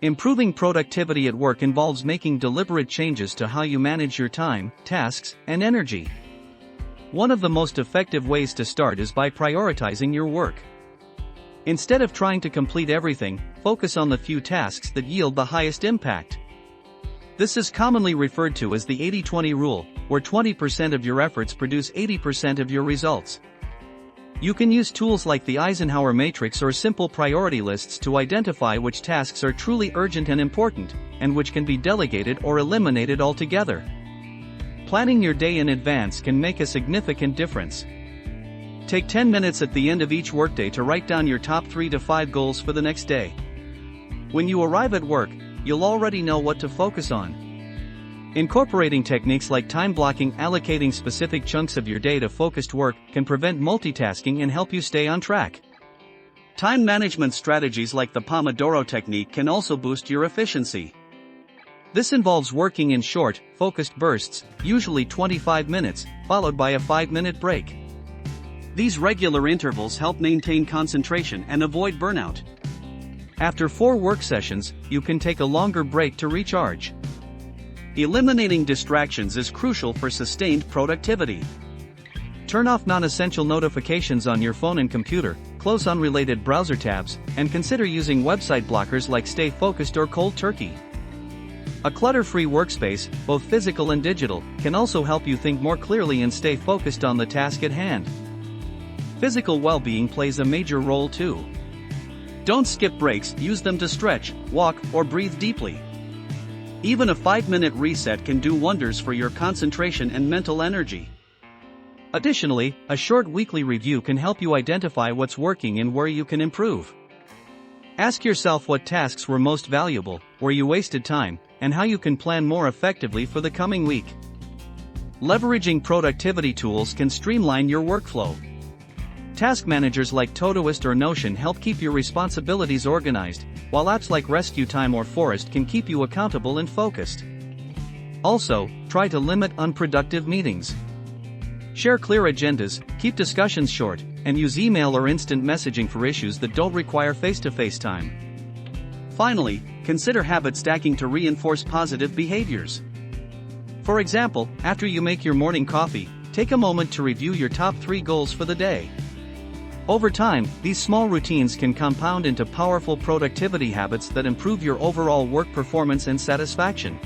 Improving productivity at work involves making deliberate changes to how you manage your time, tasks, and energy. One of the most effective ways to start is by prioritizing your work. Instead of trying to complete everything, focus on the few tasks that yield the highest impact. This is commonly referred to as the 80-20 rule, where 20% of your efforts produce 80% of your results. You can use tools like the Eisenhower matrix or simple priority lists to identify which tasks are truly urgent and important, and which can be delegated or eliminated altogether. Planning your day in advance can make a significant difference. Take 10 minutes at the end of each workday to write down your top 3 to 5 goals for the next day. When you arrive at work, you'll already know what to focus on. Incorporating techniques like time blocking, allocating specific chunks of your day to focused work, can prevent multitasking and help you stay on track. Time management strategies like the Pomodoro technique can also boost your efficiency. This involves working in short, focused bursts, usually 25 minutes, followed by a 5-minute break. These regular intervals help maintain concentration and avoid burnout. After 4 work sessions, you can take a longer break to recharge. Eliminating distractions is crucial for sustained productivity. Turn off non-essential notifications on your phone and computer, close unrelated browser tabs, and consider using website blockers like Stay Focused or Cold Turkey. A clutter-free workspace, both physical and digital, can also help you think more clearly and stay focused on the task at hand. Physical well-being plays a major role too. Don't skip breaks, use them to stretch, walk, or breathe deeply. Even a 5-minute reset can do wonders for your concentration and mental energy. Additionally, a short weekly review can help you identify what's working and where you can improve. Ask yourself what tasks were most valuable, where you wasted time, and how you can plan more effectively for the coming week. Leveraging productivity tools can streamline your workflow. Task managers like Todoist or Notion help keep your responsibilities organized, while apps like Rescue Time or Forest can keep you accountable and focused. Also, try to limit unproductive meetings. Share clear agendas, keep discussions short, and use email or instant messaging for issues that don't require face-to-face time. Finally, consider habit stacking to reinforce positive behaviors. For example, after you make your morning coffee, take a moment to review your top 3 goals for the day. Over time, these small routines can compound into powerful productivity habits that improve your overall work performance and satisfaction.